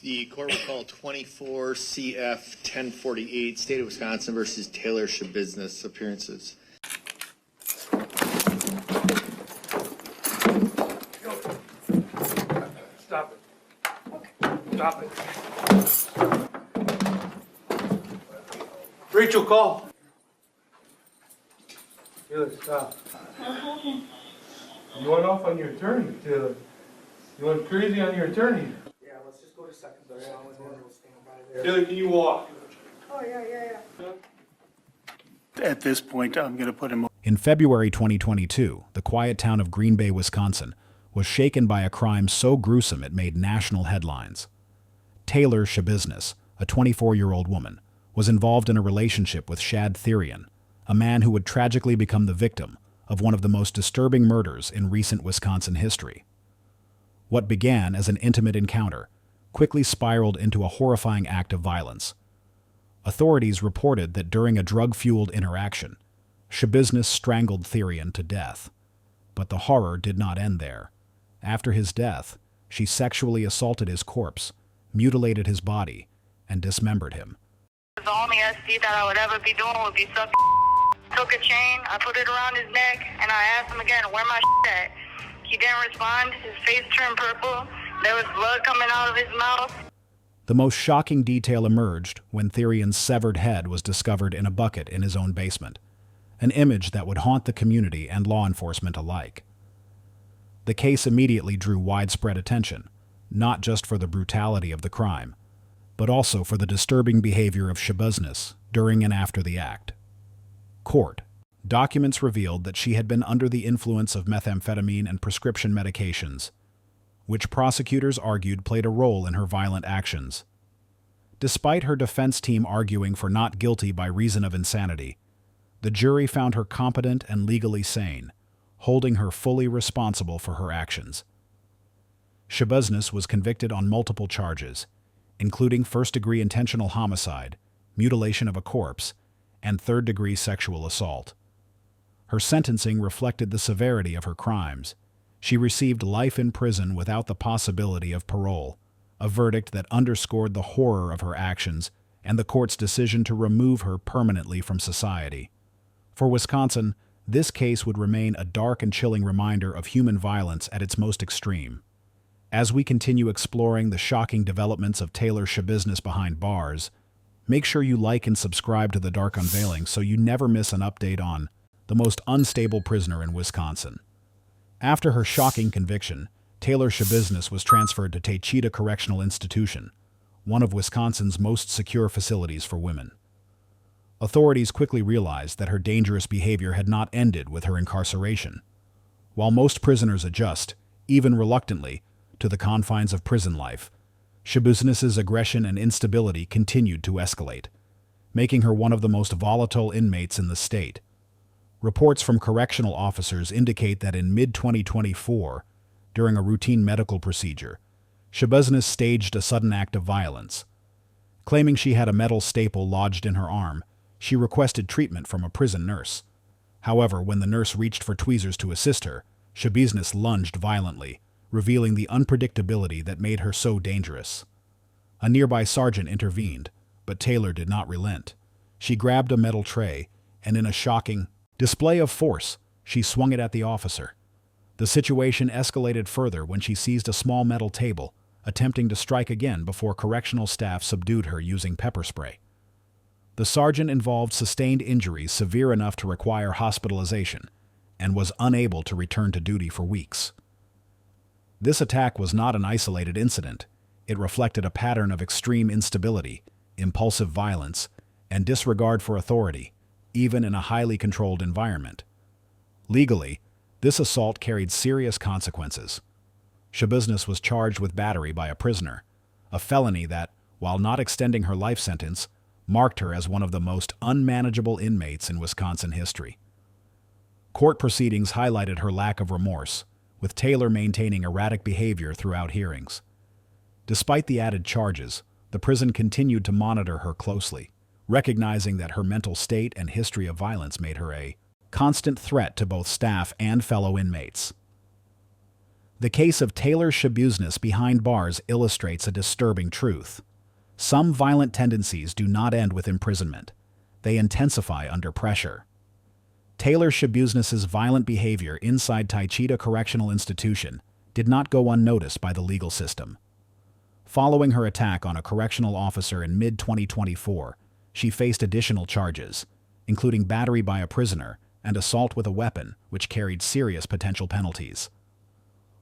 The court will call 24 CF 1048, State of Wisconsin versus Taylor Schabusiness appearances. Stop it. Stop it. Rachel, call. Taylor, stop. You went off on your attorney, Taylor. You went crazy on your attorney. Yeah, let's just go to secondary. We'll stand by there. Taylor, can you walk? Oh, yeah. At this point, I'm going to put him. In February 2022, the quiet town of Green Bay, Wisconsin, was shaken by a crime so gruesome it made national headlines. Taylor Schabusiness, a 24-year-old woman, was involved in a relationship with ShockThe, a man who would tragically become the victim of one of the most disturbing murders in recent Wisconsin history. What began as an intimate encounter quickly spiraled into a horrifying act of violence. Authorities reported that during a drug-fueled interaction, Schabusiness strangled Therian to death. But the horror did not end there. After his death, she sexually assaulted his corpse, mutilated his body, and dismembered him. The only SD that I would ever be doing would be sucking. Took a chain, I put it around his neck, and I asked him again, where my at? He didn't respond, his face turned purple, there was blood coming out of his mouth. The most shocking detail emerged when Therian's severed head was discovered in a bucket in his own basement, an image that would haunt the community and law enforcement alike. The case immediately drew widespread attention, not just for the brutality of the crime, but also for the disturbing behavior of Schabusiness during and after the act. Court. Documents revealed that she had been under the influence of methamphetamine and prescription medications, which prosecutors argued played a role in her violent actions. Despite her defense team arguing for not guilty by reason of insanity, the jury found her competent and legally sane, holding her fully responsible for her actions. Schabusiness was convicted on multiple charges, including first-degree intentional homicide, mutilation of a corpse, and third-degree sexual assault. Her sentencing reflected the severity of her crimes. She received life in prison without the possibility of parole, a verdict that underscored the horror of her actions and the court's decision to remove her permanently from society. For Wisconsin, this case would remain a dark and chilling reminder of human violence at its most extreme. As we continue exploring the shocking developments of Taylor Schabusiness behind bars, make sure you like and subscribe to The Dark Unveiling so you never miss an update on the most unstable prisoner in Wisconsin. After her shocking conviction, Taylor Schabusiness was transferred to Taycheedah Correctional Institution, one of Wisconsin's most secure facilities for women. Authorities quickly realized that her dangerous behavior had not ended with her incarceration. While most prisoners adjust, even reluctantly, to the confines of prison life, Schabusiness's aggression and instability continued to escalate, making her one of the most volatile inmates in the state. Reports from correctional officers indicate that in mid-2024, during a routine medical procedure, Schabusiness staged a sudden act of violence. Claiming she had a metal staple lodged in her arm, she requested treatment from a prison nurse. However, when the nurse reached for tweezers to assist her, Schabusiness lunged violently, revealing the unpredictability that made her so dangerous. A nearby sergeant intervened, but Taylor did not relent. She grabbed a metal tray, and in a shocking display of force, she swung it at the officer. The situation escalated further when she seized a small metal table, attempting to strike again before correctional staff subdued her using pepper spray. The sergeant involved sustained injuries severe enough to require hospitalization and was unable to return to duty for weeks. This attack was not an isolated incident. It reflected a pattern of extreme instability, impulsive violence, and disregard for authority, even in a highly controlled environment. Legally, this assault carried serious consequences. Schabusiness was charged with battery by a prisoner, a felony that, while not extending her life sentence, marked her as one of the most unmanageable inmates in Wisconsin history. Court proceedings highlighted her lack of remorse, with Taylor maintaining erratic behavior throughout hearings. Despite the added charges, the prison continued to monitor her closely, recognizing that her mental state and history of violence made her a constant threat to both staff and fellow inmates. The case of Taylor Schabusiness behind bars illustrates a disturbing truth. Some violent tendencies do not end with imprisonment. They intensify under pressure. Taylor Schabusiness's violent behavior inside ShockThe Correctional Institution did not go unnoticed by the legal system. Following her attack on a correctional officer in mid-2024, she faced additional charges, including battery by a prisoner and assault with a weapon, which carried serious potential penalties.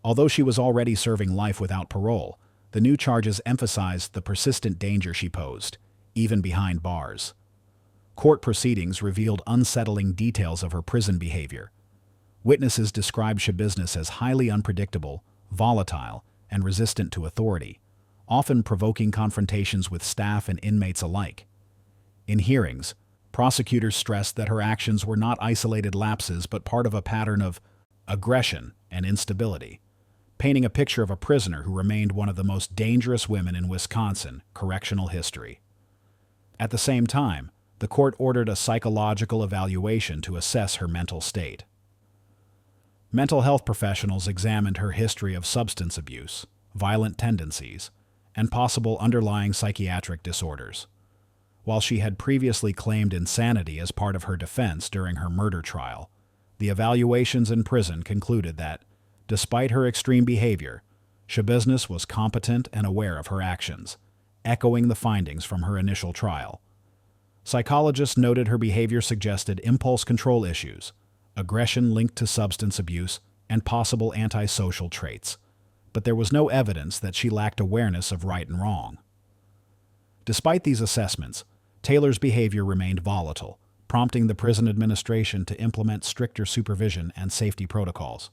Although she was already serving life without parole, the new charges emphasized the persistent danger she posed, even behind bars. Court proceedings revealed unsettling details of her prison behavior. Witnesses described Schabusiness as highly unpredictable, volatile, and resistant to authority, often provoking confrontations with staff and inmates alike. In hearings, prosecutors stressed that her actions were not isolated lapses but part of a pattern of aggression and instability, painting a picture of a prisoner who remained one of the most dangerous women in Wisconsin correctional history. At the same time, the court ordered a psychological evaluation to assess her mental state. Mental health professionals examined her history of substance abuse, violent tendencies, and possible underlying psychiatric disorders. While she had previously claimed insanity as part of her defense during her murder trial, the evaluations in prison concluded that, despite her extreme behavior, Schabusiness was competent and aware of her actions, echoing the findings from her initial trial. Psychologists noted her behavior suggested impulse control issues, aggression linked to substance abuse, and possible antisocial traits, but there was no evidence that she lacked awareness of right and wrong. Despite these assessments, Taylor's behavior remained volatile, prompting the prison administration to implement stricter supervision and safety protocols.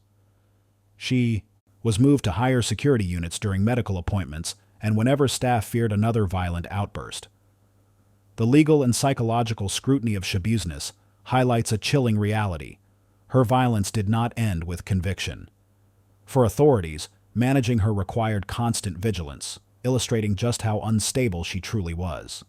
She was moved to higher security units during medical appointments and whenever staff feared another violent outburst. The legal and psychological scrutiny of Schabusiness highlights a chilling reality. Her violence did not end with conviction. For authorities, managing her required constant vigilance, illustrating just how unstable she truly was.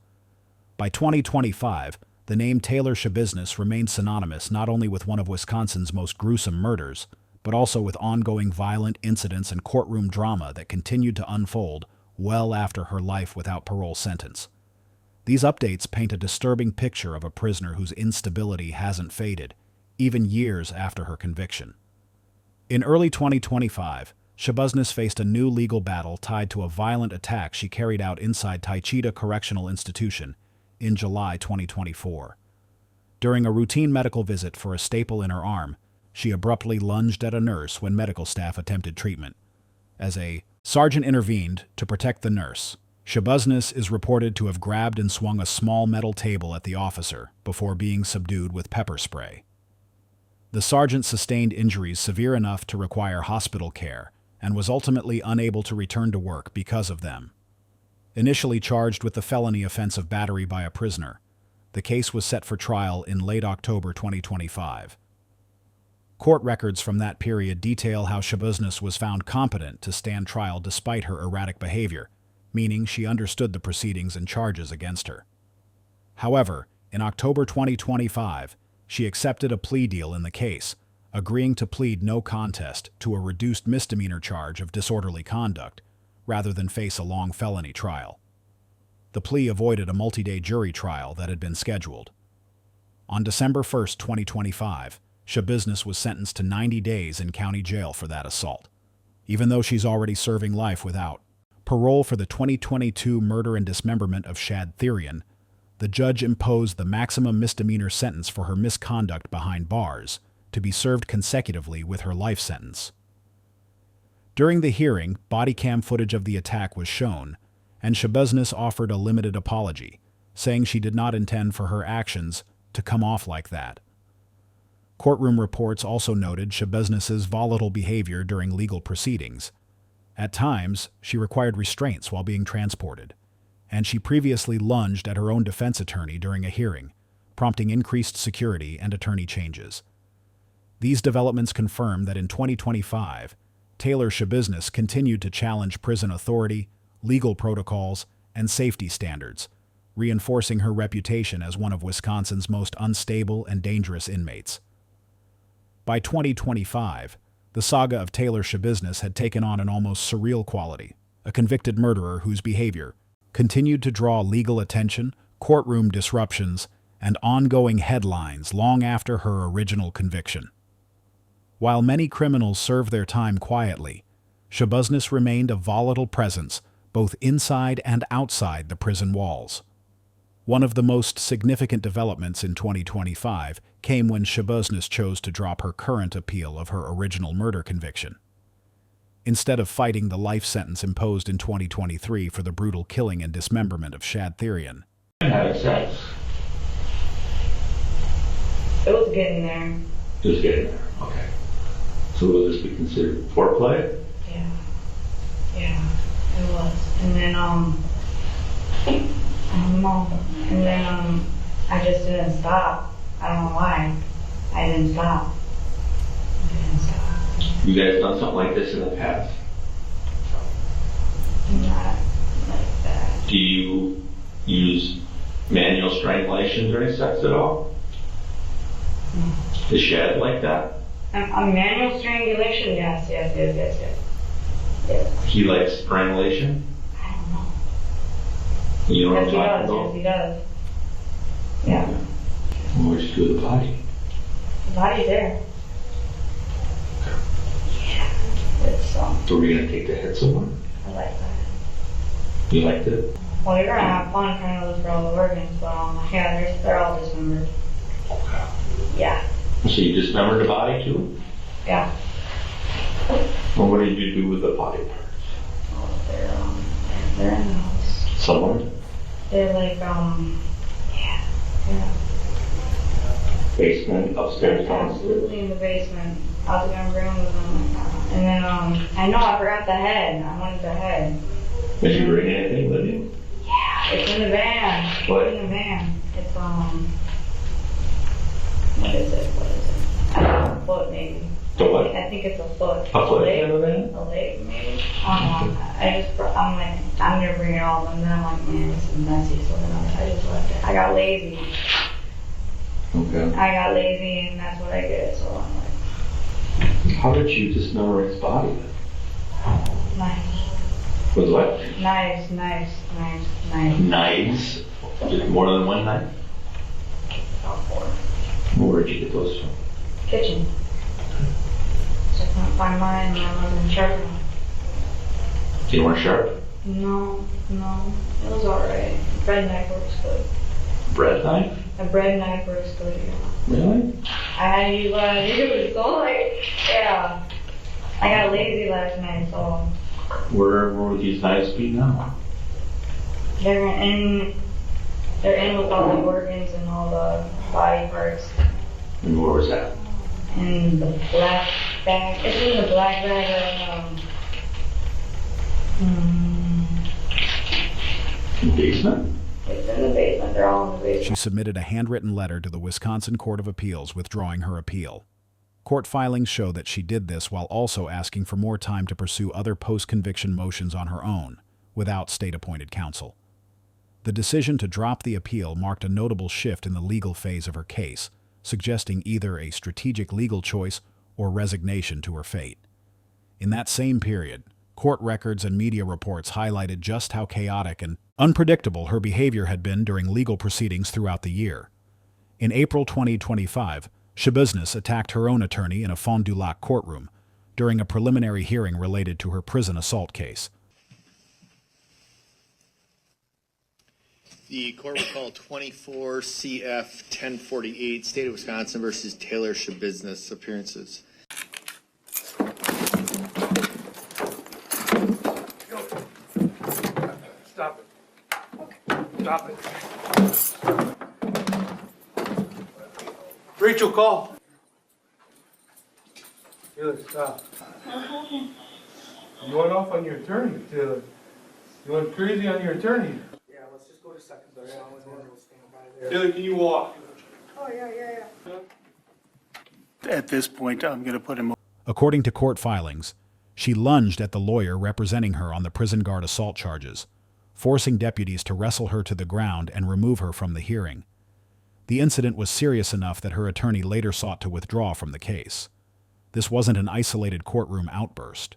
By 2025, the name Taylor Schabusiness remained synonymous not only with one of Wisconsin's most gruesome murders, but also with ongoing violent incidents and courtroom drama that continued to unfold well after her life without parole sentence. These updates paint a disturbing picture of a prisoner whose instability hasn't faded, even years after her conviction. In early 2025, Schabusiness faced a new legal battle tied to a violent attack she carried out inside ShockThe Correctional Institution in July 2024. During a routine medical visit for a staple in her arm, she abruptly lunged at a nurse when medical staff attempted treatment. As a sergeant intervened to protect the nurse, Schabusiness is reported to have grabbed and swung a small metal table at the officer before being subdued with pepper spray. The sergeant sustained injuries severe enough to require hospital care and was ultimately unable to return to work because of them. Initially charged with the felony offense of battery by a prisoner, the case was set for trial in late October 2025. Court records from that period detail how Schabusiness was found competent to stand trial despite her erratic behavior, meaning she understood the proceedings and charges against her. However, in October 2025, she accepted a plea deal in the case, agreeing to plead no contest to a reduced misdemeanor charge of disorderly conduct, rather than face a long felony trial. The plea avoided a multi-day jury trial that had been scheduled. On December 1, 2025, Schabusiness was sentenced to 90 days in county jail for that assault, even though she's already serving life without parole for the 2022 murder and dismemberment of ShockThe. The judge imposed the maximum misdemeanor sentence for her misconduct behind bars to be served consecutively with her life sentence. During the hearing, body cam footage of the attack was shown, and Schabusiness offered a limited apology, saying she did not intend for her actions to come off like that. Courtroom reports also noted Schabusiness's volatile behavior during legal proceedings. At times, she required restraints while being transported, and she previously lunged at her own defense attorney during a hearing, prompting increased security and attorney changes. These developments confirm that in 2025, Taylor Schabusiness continued to challenge prison authority, legal protocols, and safety standards, reinforcing her reputation as one of Wisconsin's most unstable and dangerous inmates. By 2025, The saga of Taylor Schabusiness had taken on an almost surreal quality, a convicted murderer whose behavior continued to draw legal attention, courtroom disruptions, and ongoing headlines long after her original conviction. While many criminals served their time quietly, Schabusiness remained a volatile presence both inside and outside the prison walls. One of the most significant developments in 2025 came when Schabusiness chose to drop her current appeal of her original murder conviction. Instead of fighting the life sentence imposed in 2023 for the brutal killing and dismemberment of ShockThe, Having sex. It was getting there. It was getting there. Okay. So will this be considered foreplay? Yeah. Yeah, it was. And then, I don't know. And then, I just didn't stop. I don't know why. I didn't stop. You guys done something like this in the past? Not like that. Do you use manual strangulation during sex at all? Is Shad like that? A manual strangulation? Yes. He likes strangulation? I don't know. You know what I'm Yes, he talking does. about? Yes, he does. Yeah. Where'd you do the body? The body's there. Yeah. It's, So we're gonna take the head somewhere? I like that. You liked it? Well, you're gonna have fun trying to look for all the organs, but yeah, they're all dismembered. Okay. Yeah. So you dismembered the body too? Yeah. Well, what did you do with the body parts? Oh, they're in the house. Somewhere? They're like, yeah. Basement, upstairs, downstairs? Absolutely in the basement. I was gonna bring them with them. And then, I know I forgot the head. I wanted the head. Did you bring anything with you? Yeah, it's in the van. What? It's in the van. It's, what is it? I don't know, a foot maybe. The what? I think it's a foot. A foot leg? in the van? A leg, maybe. I don't know. I'm like, I'm gonna bring it all, and then I'm like, man, this is messy, so then I just left it. I got lazy. Okay. I got lazy, and that's what I did, so I'm like, How did you dismember its body? knives. With what? Knives. Knives? Just more than one knife? About 4. Where'd you get those from? Kitchen. So I couldn't find mine, and I wasn't sharp enough. You weren't sharp? No. It was alright. Bread knife works good. Bread knife? A bread knife works good, yeah. Really? I had to use what I used, so like, yeah. I got lazy last night, so Where would these knives be now? they're in with all the organs and all the body parts. And where was that? In the black bag. It's in the black bag of, In the basement? it's in the basement. They're all in the basement. she submitted a handwritten letter to the Wisconsin Court of Appeals withdrawing her appeal. Court filings show that she did this while also asking for more time to pursue other post-conviction motions on her own, without state-appointed counsel. The decision to drop the appeal marked a notable shift in the legal phase of her case, suggesting either a strategic legal choice or resignation to her fate. In that same period, court records and media reports highlighted just how chaotic and unpredictable her behavior had been during legal proceedings throughout the year. In April 2025, Schabusiness attacked her own attorney in a Fond du Lac courtroom during a preliminary hearing related to her prison assault case. The court will call 24 CF 1048, State of Wisconsin versus Taylor Schabusiness appearances. Stop it. Stop it. Rachel, call. Taylor, stop. You went off on your attorney, Taylor. You went crazy on your attorney. Yeah, let's just go to secondary. I was one of those standing by there. Taylor, can you walk? Oh, yeah. At this point, I'm going to put him. According to court filings, she lunged at the lawyer representing her on the prison guard assault charges, forcing deputies to wrestle her to the ground and remove her from the hearing. The incident was serious enough that her attorney later sought to withdraw from the case. this wasn't an isolated courtroom outburst.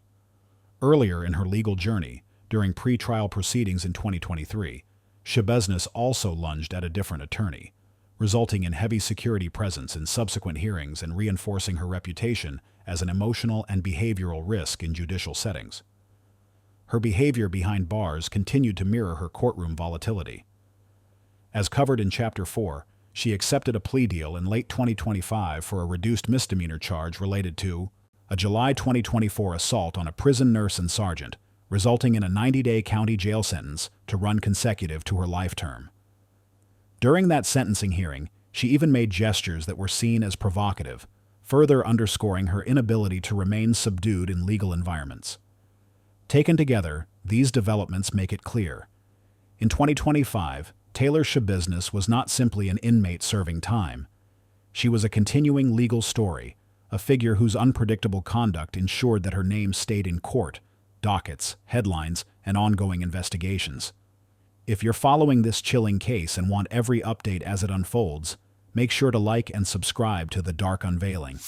Earlier in her legal journey, during pre-trial proceedings in 2023, Schabusiness also lunged at a different attorney, resulting in heavy security presence in subsequent hearings and reinforcing her reputation as an emotional and behavioral risk in judicial settings. Her behavior behind bars continued to mirror her courtroom volatility. As covered in Chapter 4, she accepted a plea deal in late 2025 for a reduced misdemeanor charge related to a July 2024 assault on a prison nurse and sergeant, resulting in a 90-day county jail sentence to run consecutive to her life term. During that sentencing hearing, she even made gestures that were seen as provocative, further underscoring her inability to remain subdued in legal environments. Taken together, these developments make it clear. In 2025, Taylor Schabusiness was not simply an inmate serving time. She was a continuing legal story, a figure whose unpredictable conduct ensured that her name stayed in court, dockets, headlines, and ongoing investigations. If you're following this chilling case and want every update as it unfolds, make sure to like and subscribe to The Dark Unveiling.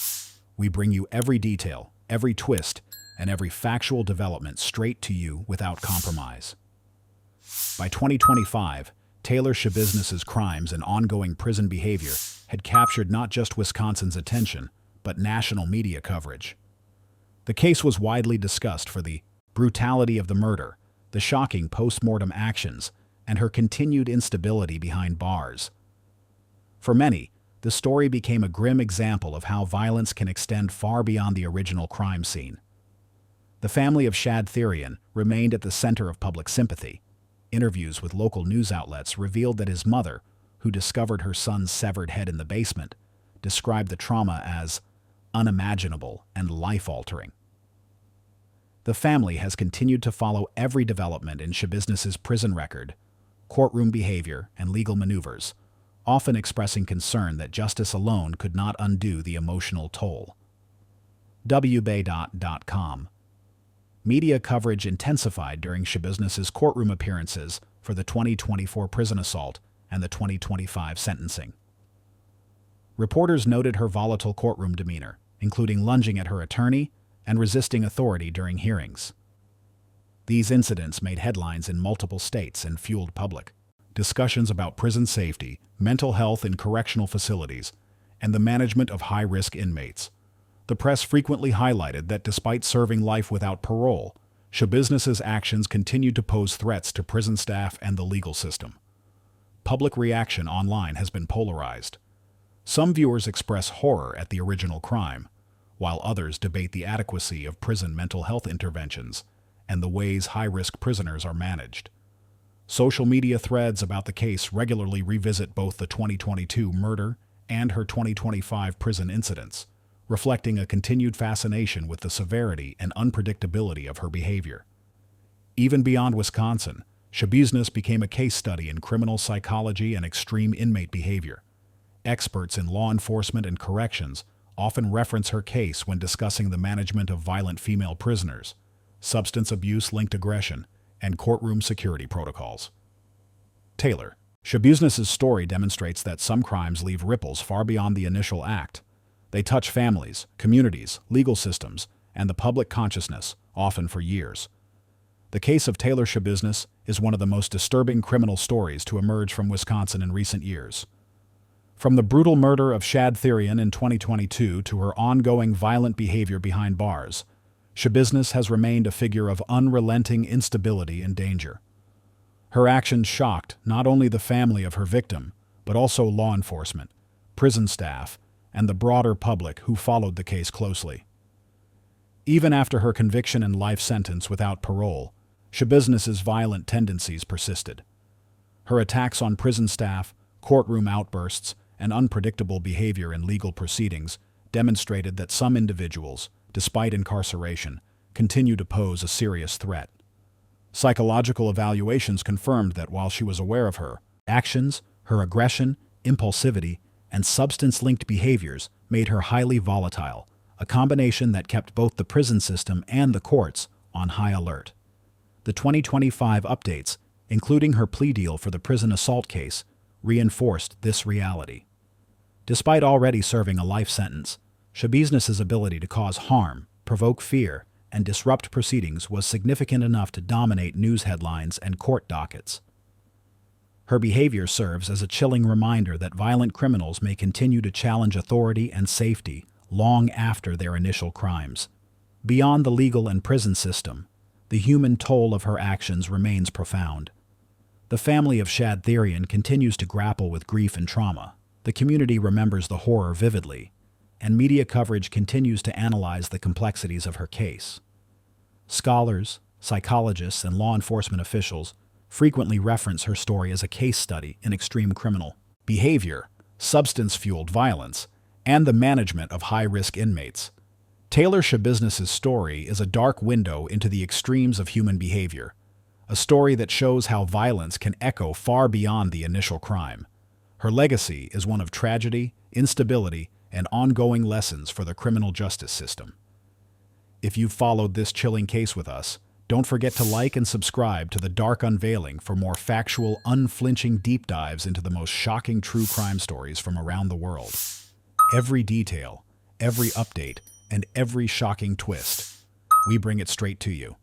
We bring you every detail, every twist, and every factual development straight to you without compromise. By 2025, Taylor Schabusiness's crimes and ongoing prison behavior had captured not just Wisconsin's attention, but national media coverage. The case was widely discussed for the brutality of the murder, the shocking post-mortem actions, and her continued instability behind bars. For many, the story became a grim example of how violence can extend far beyond the original crime scene. The family of ShockThe remained at the center of public sympathy. Interviews with local news outlets revealed that his mother, who discovered her son's severed head in the basement, described the trauma as unimaginable and life-altering. The family has continued to follow every development in Schabusiness's prison record, courtroom behavior, and legal maneuvers, often expressing concern that justice alone could not undo the emotional toll. WBay.com. Media coverage intensified during Schabusiness's courtroom appearances for the 2024 prison assault and the 2025 sentencing. Reporters noted her volatile courtroom demeanor, including lunging at her attorney and resisting authority during hearings. These incidents made headlines in multiple states and fueled public discussions about prison safety, mental health in correctional facilities, and the management of high-risk inmates. The press frequently highlighted that despite serving life without parole, Schabusiness's actions continued to pose threats to prison staff and the legal system. Public reaction online has been polarized. Some viewers express horror at the original crime, while others debate the adequacy of prison mental health interventions and the ways high-risk prisoners are managed. Social media threads about the case regularly revisit both the 2022 murder and her 2025 prison incidents, reflecting a continued fascination with the severity and unpredictability of her behavior. Even beyond Wisconsin, Schabusiness became a case study in criminal psychology and extreme inmate behavior. Experts in law enforcement and corrections often reference her case when discussing the management of violent female prisoners, substance abuse-linked aggression, and courtroom security protocols. Taylor Schabusiness's story demonstrates that some crimes leave ripples far beyond the initial act. They touch families, communities, legal systems, and the public consciousness, often for years. The case of Taylor Schabusiness is one of the most disturbing criminal stories to emerge from Wisconsin in recent years. From the brutal murder of ShockThe in 2022 to her ongoing violent behavior behind bars, Schabusiness has remained a figure of unrelenting instability and danger. Her actions shocked not only the family of her victim, but also law enforcement, prison staff, and the broader public who followed the case closely. Even after her conviction and life sentence without parole, Schabusiness's violent tendencies persisted. Her attacks on prison staff, courtroom outbursts, and unpredictable behavior in legal proceedings demonstrated that some individuals, despite incarceration, continue to pose a serious threat. Psychological evaluations confirmed that while she was aware of her actions, her aggression, impulsivity, and substance-linked behaviors made her highly volatile, a combination that kept both the prison system and the courts on high alert. The 2025 updates, including her plea deal for the prison assault case, reinforced this reality. Despite already serving a life sentence, Schabusiness's ability to cause harm, provoke fear, and disrupt proceedings was significant enough to dominate news headlines and court dockets. Her behavior serves as a chilling reminder that violent criminals may continue to challenge authority and safety long after their initial crimes. Beyond the legal and prison system, the human toll of her actions remains profound. The family of ShockThe continues to grapple with grief and trauma. The community remembers the horror vividly, and media coverage continues to analyze the complexities of her case. Scholars, psychologists, and law enforcement officials frequently reference her story as a case study in extreme criminal behavior, substance-fueled violence, and the management of high-risk inmates. Taylor Schabusiness's story is a dark window into the extremes of human behavior, a story that shows how violence can echo far beyond the initial crime. Her legacy is one of tragedy, instability, and ongoing lessons for the criminal justice system. If you've followed this chilling case with us, don't forget to like and subscribe to The Dark Unveiling for more factual, unflinching deep dives into the most shocking true crime stories from around the world. Every detail, every update, and every shocking twist, we bring it straight to you.